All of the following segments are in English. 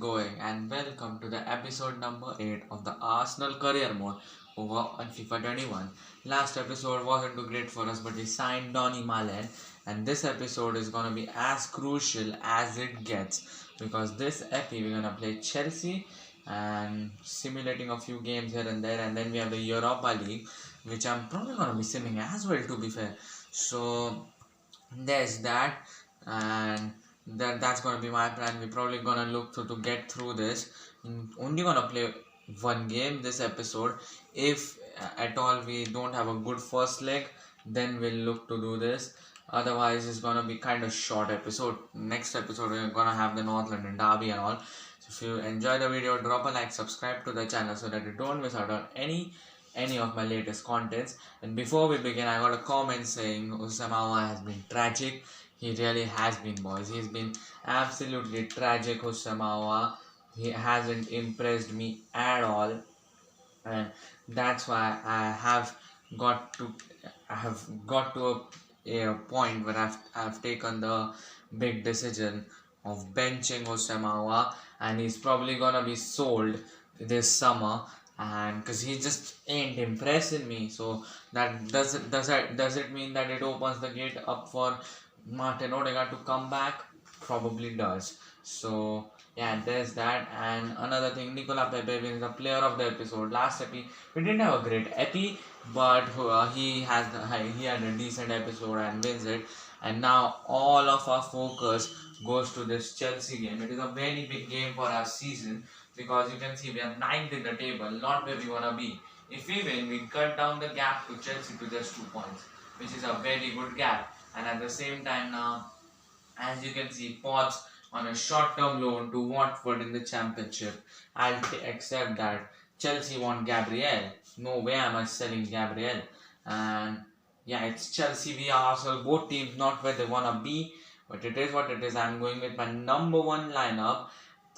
going? And welcome to the episode number 8 of the Arsenal Career Mode over on FIFA 21. Last episode wasn't too great for us, but we signed Donny Malen, and this episode is gonna be as crucial as it gets because this epi we're gonna play Chelsea and simulating a few games here and there, and then we have the Europa League, which I'm probably gonna be simming as well, to be fair. So there's that, and that's gonna be my plan. We're probably gonna look to get through this. Only gonna play one game this episode. If at all we don't have a good first leg, then we'll look to do this. Otherwise, it's gonna be kind of short episode. Next episode we're gonna have the North London derby and all. So if you enjoy the video, drop a like, subscribe to the channel so that you don't miss out on any of my latest contents. And before we begin, I got a comment saying Houssem Aouar has been tragic. He really has been, boys. He's been absolutely tragic, Houssem Aouar. He hasn't impressed me at all, and that's why I have got to a point where I've taken the big decision of benching Houssem Aouar, and he's probably gonna be sold this summer, and because he just ain't impressing me. So that does it mean that it opens the gate up for Martin Odegaard to come back? Probably does. So yeah, there's that. And another thing, Nicola Pepe wins the player of the episode. Last epi we didn't have a great epi, but he had a decent episode and wins it. And now all of our focus goes to this Chelsea game. It is a very big game for our season because you can see we are 9th in the table, not where we wanna be. If we win, we cut down the gap to Chelsea to just 2 points, which is a very good gap. And at the same time now, as you can see, Potts on a short-term loan to Watford in the Championship. I'll accept that. Chelsea want Gabriel. No way am I selling Gabriel. And yeah, it's Chelsea v Arsenal. Both teams not where they wanna be, but it is what it is. I'm going with my number 1 lineup.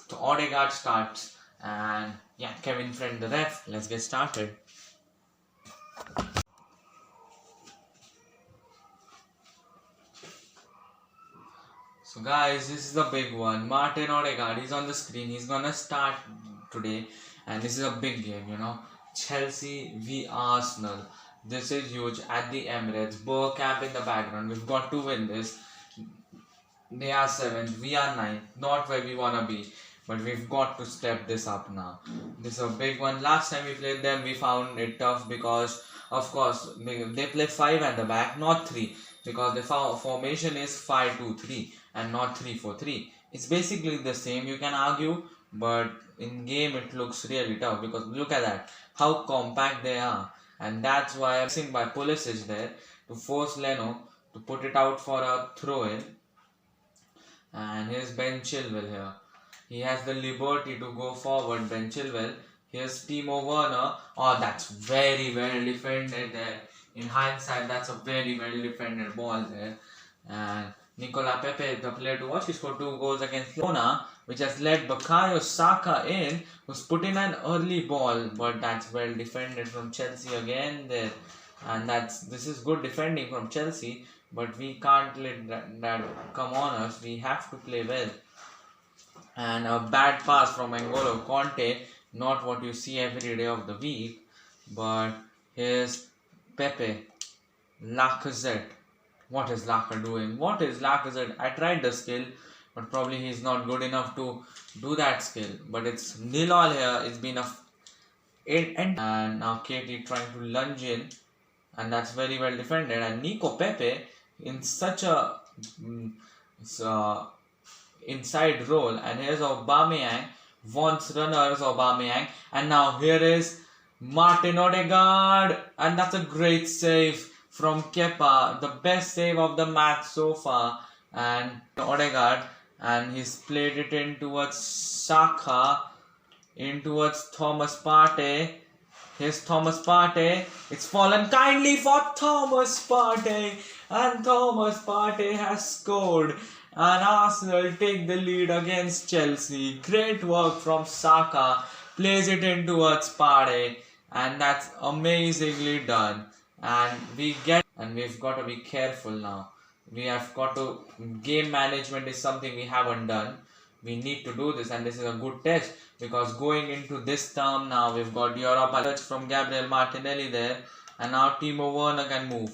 So Odegaard starts, and yeah, Kevin Friend the ref. Let's get started. So guys, this is the big one. Martin Odegaard, he's on the screen. He's gonna start today, and this is a big game, you know. Chelsea v Arsenal. This is huge at the Emirates. Bergkamp in the background. We've got to win this. They are 7th, we are 9th. Not where we wanna be, but we've got to step this up now. This is a big one. Last time we played them, we found it tough because, of course, they play 5 at the back, not 3. Because the formation is 5-2-3 and not 3-4-3. It's basically the same, you can argue, but in game it looks really tough because look at that, how compact they are. And that's why I'm seeing by Pulisic there to force Leno to put it out for a throw-in. And here's Ben Chilwell here. He has the liberty to go forward, Ben Chilwell. Here's Timo Werner. Oh, that's very well defended there. In hindsight, that's a very well defended ball there. And Nicola Pepe, the player to watch, he scored 2 goals against Lona, which has led Bukayo Saka in, who's put in an early ball, but that's well defended from Chelsea again there. And this is good defending from Chelsea, but we can't let that come on us. We have to play well. And a bad pass from N'Golo Conte, not what you see every day of the week, but here's Pepe, Lacazette. What is Lacazette doing? What is Lacazette? I tried the skill, but probably he's not good enough to do that skill. But it's 0-0 here. It's been and now Katie trying to lunge in, and that's very well defended. And Nico Pepe in such a inside role, and here's Aubameyang, wants runners Aubameyang, and now here is Martin Odegaard, and that's a great save from Kepa, the best save of the match so far. And Odegaard, and he's played it in towards Saka, in towards Thomas Partey. Here's Thomas Partey. It's fallen kindly for Thomas Partey, and Thomas Partey has scored. And Arsenal take the lead against Chelsea. Great work from Saka. Plays it in towards Partey, and that's amazingly done. And we've got to be careful now. We have got to, game management is something we haven't done. We need to do this, and this is a good test because going into this term now, we've got Europa from Gabriel Martinelli there, and now Timo Werner can move.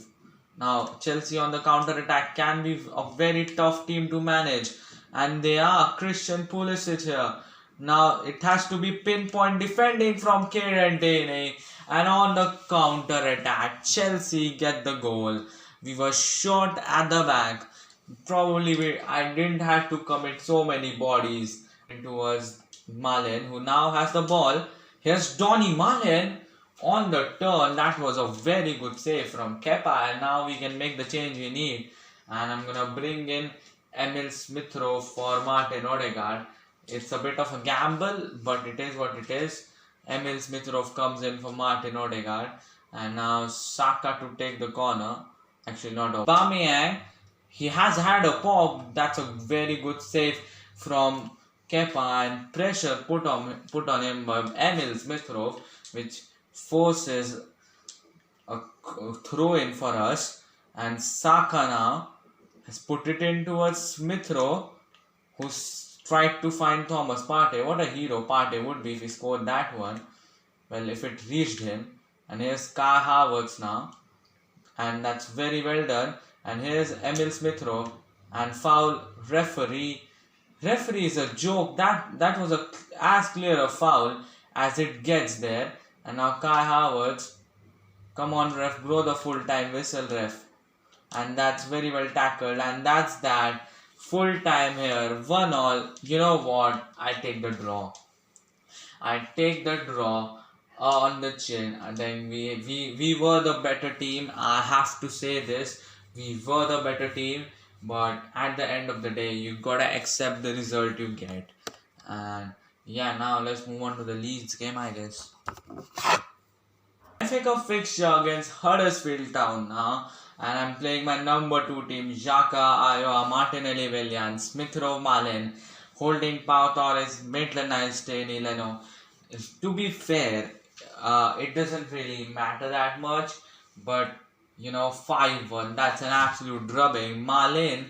Now Chelsea on the counter attack can be a very tough team to manage, and they are. Christian Pulisic here. Now it has to be pinpoint defending from Kieran Tierney, and on the counter attack, Chelsea get the goal. We were short at the back. Probably I didn't have to commit so many bodies towards Malen, who now has the ball. Here's Donny Malen on the turn. That was a very good save from Kepa, and now we can make the change we need. And I'm gonna bring in Emil Smith-Rowe for Martin Odegaard. It's a bit of a gamble, but it is what it is. Emil Smith-Rowe comes in for Martin Odegaard, and now Saka to take the corner. Actually, not Aubameyang. He has had a pop. That's a very good save from Kepa, and pressure put on him by Emil Smith-Rowe, which forces a throw in for us. And Saka now has put it in towards Smith-Rowe, who's tried to find Thomas Partey. What a hero Partey would be if he scored that one. Well, if it reached him. And here's Kai Havertz now, and that's very well done. And here's Emil Smith-Rowe, and foul. Referee is a joke. That was as clear a foul as it gets there. And now Kai Havertz, come on ref, blow the full time whistle ref. And that's very well tackled, and that's that. Full time here, 1-1. You know what? I take the draw. I take the draw on the chin. And then we were the better team. I have to say this. We were the better team, but at the end of the day, you gotta accept the result you get. And yeah, now let's move on to the Leeds game, I guess. FA Cup fixture against Huddersfield Town now, and I'm playing my number 2 team: Xhaka, Ayoa, Martinelli, Willian, Smith-Rowe, Malen, Holding, Pau Torres, Maitland-Niles, Tierney, Leno. To be fair, it doesn't really matter that much, but 5-1, that's an absolute drubbing. Malen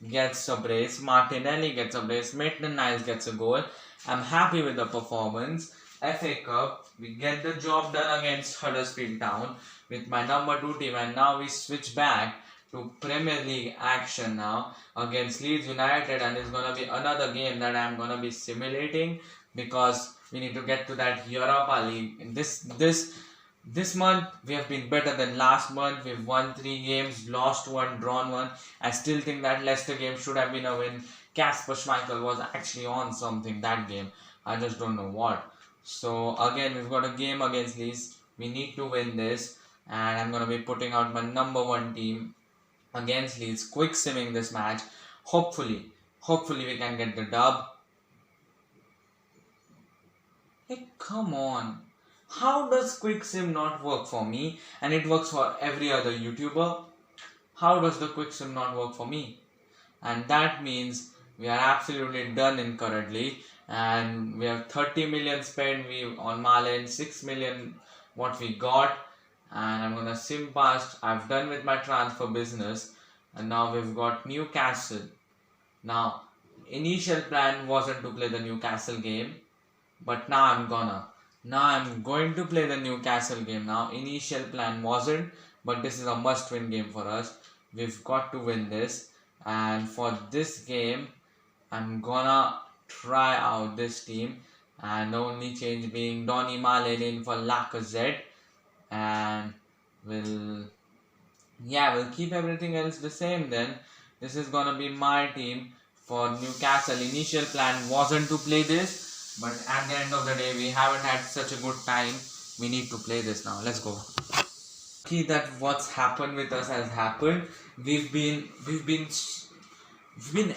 gets a brace, Martinelli gets a brace, Maitland-Niles gets a goal. I'm happy with the performance. FA Cup, we get the job done against Huddersfield Town with my number 2 team, and now we switch back to Premier League action now against Leeds United, and it's gonna be another game that I'm gonna be simulating because we need to get to that Europa League. This month we have been better than last month. We've won 3 games, lost 1, drawn 1. I still think that Leicester game should have been a win. Kasper Schmeichel was actually on something that game. I just don't know what. So again, we've got a game against Leeds. We need to win this, and I'm going to be putting out my number 1 team against Leeds, quick simming this match. Hopefully we can get the dub. Hey, come on. How does quick sim not work for me and it works for every other YouTuber? How does the quick sim not work for me? And that means we are absolutely done in currently, and we have 30 million spent on Malen, 6 million what we got, and I'm gonna sim past. I've done with my transfer business, and now we've got Newcastle. Now, initial plan wasn't to play the Newcastle game, but now I'm going to play the Newcastle game now. Initial plan wasn't, but this is a must-win game for us. We've got to win this, and for this game, I'm gonna try out this team, and the only change being Donny Malen in for Lacazette, and we'll keep everything else the same then. This is gonna be my team for Newcastle. Initial plan wasn't to play this, but at the end of the day, we haven't had such a good time. We need to play this now. Let's go. See that what's happened with us has happened. We've been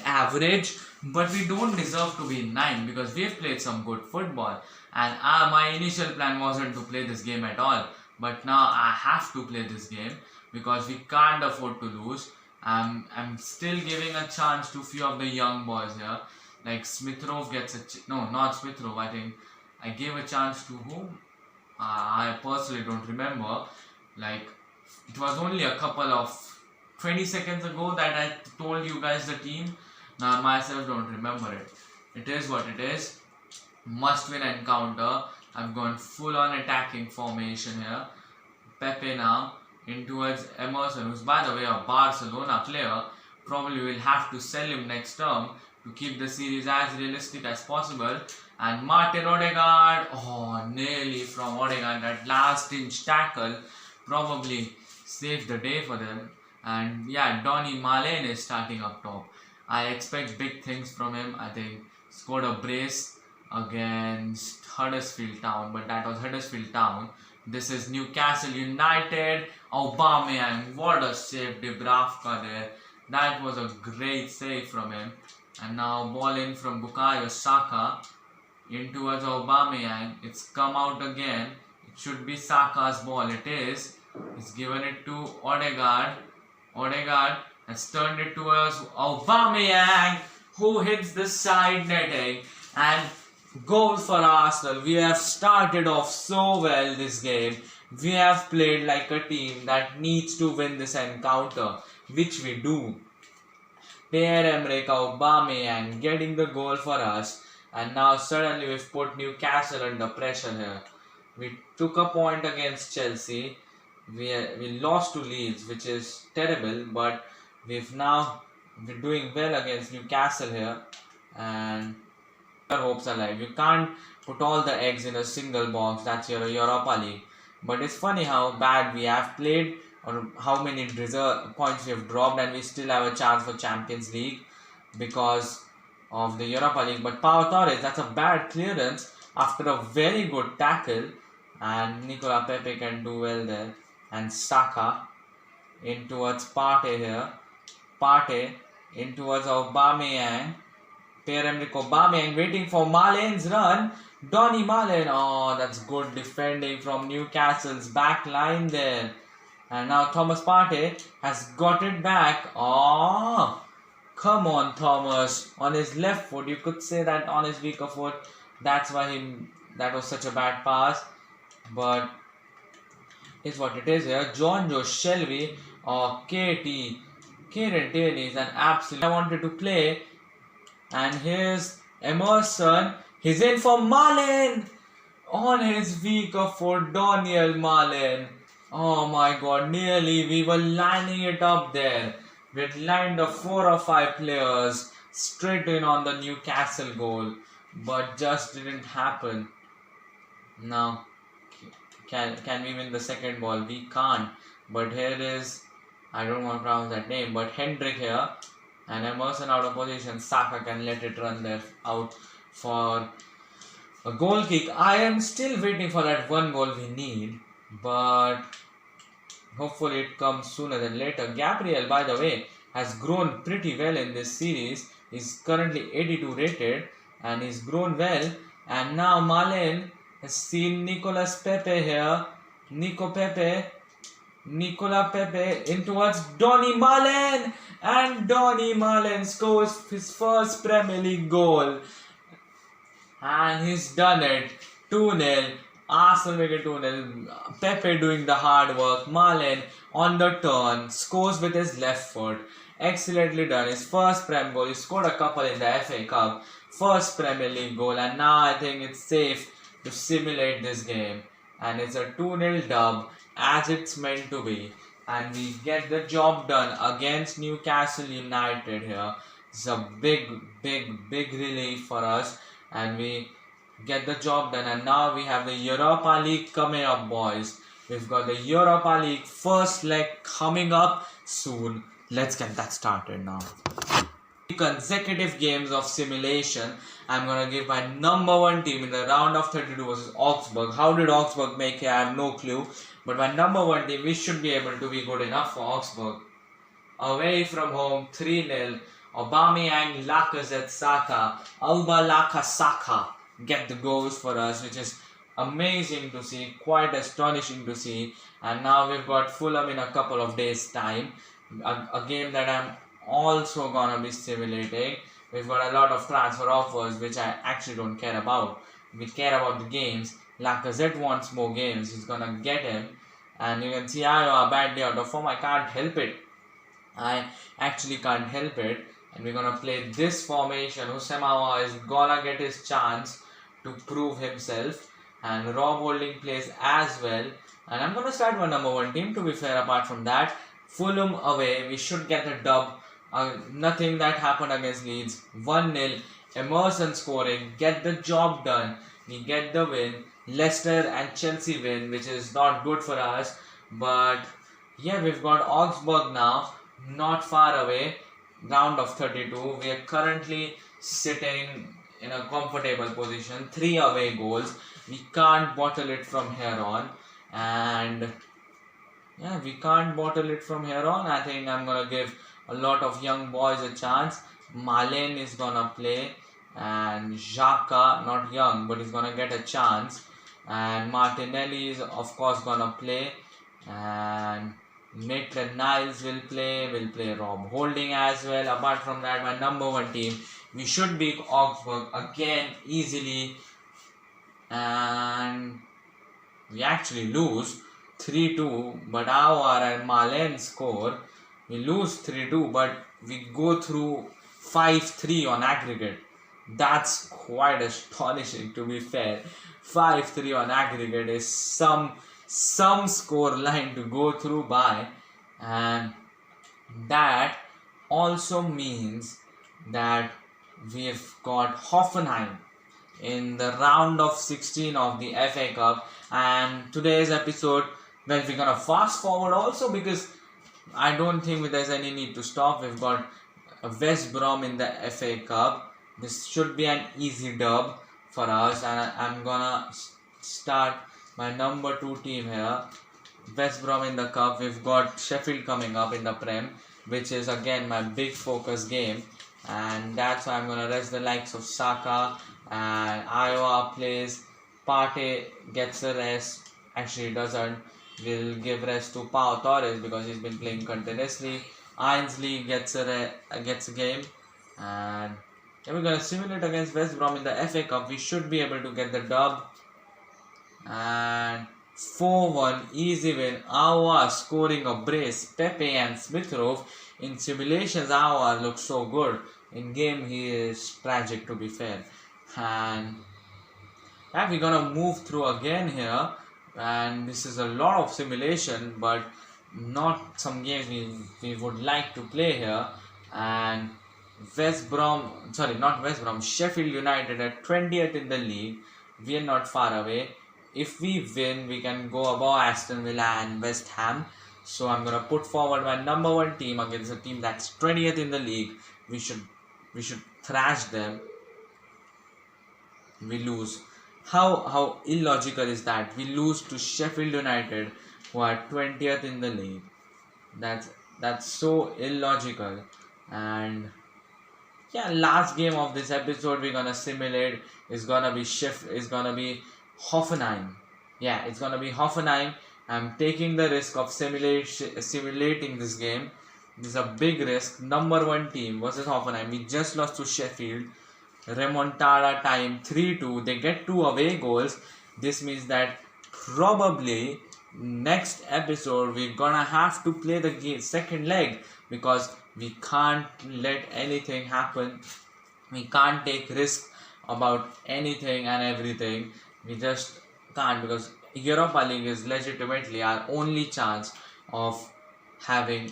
average, but we don't deserve to be 9 because we've played some good football. And my initial plan wasn't to play this game at all, but now I have to play this game because we can't afford to lose. I'm still giving a chance to few of the young boys here. Like Smith-Rowe gets no, not Smith-Rowe. I think I gave a chance to whom? I personally don't remember. Like, it was only a couple of 20 seconds ago that I told you guys the team. Now I myself don't remember it. It is what it is. Must win encounter. I've gone full on attacking formation here. Pepe now in towards Emerson, who's by the way a Barcelona player. Probably will have to sell him next term to keep the series as realistic as possible. And Martin Odegaard, oh, nearly from Odegaard, that last inch tackle probably saved the day for them. And yeah, Donny Malen is starting up top. I expect big things from him. I think scored a brace against Huddersfield Town, but that was Huddersfield Town. This is Newcastle United. Aubameyang, what a save, Dubravka there. That was a great save from him. And now ball in from Bukayo Saka in towards Aubameyang. It's come out again. It should be Saka's ball. It is. He's given it to Odegaard. Odegaard has turned it towards Aubameyang, who hits the side netting. And goal for Arsenal. We have started off so well this game. We have played like a team that needs to win this encounter, which we do. Pierre-Emerick Aubameyang getting the goal for us, and now suddenly we've put Newcastle under pressure here. We took a point against Chelsea. We lost to Leeds, which is terrible, but we're doing well against Newcastle here, and our hopes are alive. You can't put all the eggs in a single box. That's your Europa League. But it's funny how bad we have played, or how many points we have dropped, and we still have a chance for Champions League because of the Europa League. But Pau Torres, that's a bad clearance after a very good tackle, and Nicola Pepe can do well there. And Saka in towards Partey here. Partey in towards Aubameyang. Pierre-Emerick Aubameyang waiting for Malen's run. Donny Malen. Oh, that's good defending from Newcastle's back line there. And now Thomas Partey has got it back. Oh, come on, Thomas. On his left foot. You could say that on his weaker foot. That's why that was such a bad pass. But it's what it is here. Jonjo Shelvey or KT. Kieran Tierney is an absolute. I wanted to play. And here's Emerson. He's in for Malen. On his weaker foot, Daniel Malen. Oh my god, nearly we were lining it up there. We had lined up 4 or 5 players straight in on the Newcastle goal. But just didn't happen. Now, can we win the second ball? We can't. But here is, I don't want to pronounce that name, but Hendrick here. And Emerson out of position. Saka can let it run there out for a goal kick. I am still waiting for that one goal we need, but hopefully it comes sooner than later. Gabriel, by the way, has grown pretty well in this series. He's currently 82 rated and he's grown well. And now Malen has seen Nicolas Pepe here. Nicola Pepe in towards Donny Malen, and Donny Malen scores his first Premier League goal, and he's done it. 2-0. Arsenal make it 2-0. Pepe doing the hard work. Malen on the turn scores with his left foot. Excellently done. His first Prem goal. He scored a couple in the FA Cup. First Premier League goal, and now I think it's safe to simulate this game, and it's a 2-0 dub, as it's meant to be, and we get the job done against Newcastle United here. It's a big relief for us, and we get the job done. And now we have the Europa League coming up, boys. We've got the Europa League first leg coming up soon. Let's get that started now. Consecutive games of simulation. I'm gonna give my number 1 team in the round of 32 versus Augsburg. How did Augsburg make it? I have no clue. But my number 1 team, we should be able to be good enough for Augsburg. Away from home, 3-0. Aubameyang, Lacazette, Saka. Laka Saka get the goals for us, which is amazing to see, quite astonishing to see. And now we've got Fulham in a couple of days' time. A game that I'm also gonna be simulating. We've got a lot of transfer offers which I actually don't care about. We care about the games. Lacazette wants more games. He's gonna get him. And you can see I have a bad day out of form. I can't help it. I actually can't help it. and we're gonna play this formation. Hussein Awa is gonna get his chance to prove himself, and Rob Holding plays as well. And I'm gonna start my number one team. To be fair, apart from that, Fulham away, we should get a dub. Nothing that happened against Leeds. 1-0. Emerson scoring, get the job done. We get the win. Leicester and Chelsea win, which is not good for us. But yeah, we've got Augsburg now, not far away. Round of 32. We are currently sitting in a comfortable position. 3 away goals. We can't bottle it from here on. And yeah, we can't bottle it from here on. I think I'm gonna give a lot of young boys a chance. Malen is gonna play, and Xhaka, not young, but he's gonna get a chance. And Martinelli is of course gonna play, and Maitland-Niles will play Rob Holding as well. Apart from that, my number one team, we should beat Augsburg again easily, and we actually lose 3-2, but Aouar and Malen score. We lose 3-2, but we go through 5-3 on aggregate. That's quite astonishing, to be fair. 5-3 on aggregate is some score line to go through by, and that also means that we've got Hoffenheim in the round of 16 of the FA Cup. And today's episode, well, we're gonna fast forward also, because I don't think there's any need to stop. We've got West Brom in the FA Cup. This should be an easy dub for us, and I'm gonna start my number 2 team here. West Brom in the Cup. We've got Sheffield coming up in the Prem, which is again my big focus game, and that's why I'm gonna rest the likes of Saka, and Iowa plays. Partey gets a rest. Actually, doesn't. We'll give rest to Pau Torres because he's been playing continuously. Ainsley gets a game, and yeah, we're gonna simulate against West Brom in the FA Cup. We should be able to get the dub, and 4-1 easy win. Aouar scoring a brace. Pepe and Smith Rowe. In simulations, Aouar looks so good. In game, he is tragic, to be fair. And yeah, we're gonna move through again here. And this is a lot of simulation, but not some games we would like to play here. And Sheffield United at 20th in the league. We are not far away. If we win, we can go above Aston Villa and West Ham. So I'm gonna put forward my number one team against a team that's 20th in the league. We should thrash them. We lose. How illogical is that? We lose to Sheffield United, who are 20th in the league. That's so illogical. And yeah, last game of this episode we're gonna simulate is gonna be Hoffenheim. Yeah, it's gonna be Hoffenheim. I'm taking the risk of simulating this game. This is a big risk. Number one team versus Hoffenheim. We just lost to Sheffield. Remontada time 3-2. They get 2 away goals. This means that probably next episode we're gonna have to play the second leg, because we can't let anything happen. We can't take risk about anything and everything. We just can't, because Europa League is legitimately our only chance of having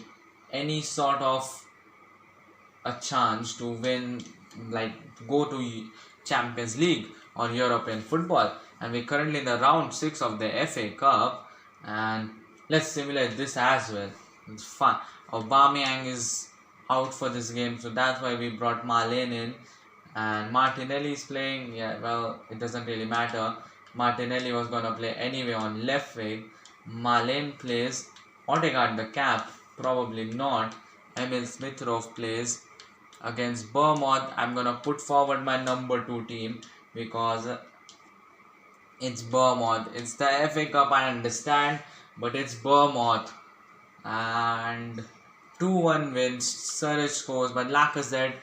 any sort of a chance to win, like go to Champions League or European football. And we're currently in the round 6 of the FA Cup, and let's simulate this as well. It's fun. Aubameyang is out for this game, so that's why we brought Malen in, and Martinelli is playing. Yeah, well, it doesn't really matter. Martinelli was gonna play anyway on left wing. Malen plays. Odegaard the cap, probably not. Emil Smith Rowe plays. Against Bournemouth, I'm gonna put forward my number 2 team, because it's Bournemouth. It's the FA Cup, I understand, but it's Bournemouth. And 2-1 wins. Surridge scores, but Lacazette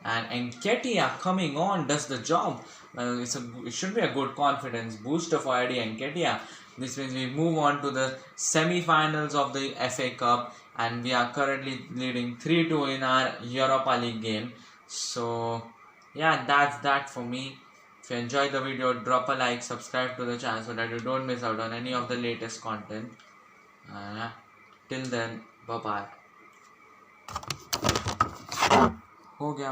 and Nketiah coming on does the job. Well, it should be a good confidence booster for Eddie Nketiah. This means we move on to the semi-finals of the FA Cup and we are currently leading 3-2 in our Europa League game. So yeah, that's that for me. If you enjoyed the video, drop a like, subscribe to the channel so that you don't miss out on any of the latest content. Yeah, till then, bye bye. हो गया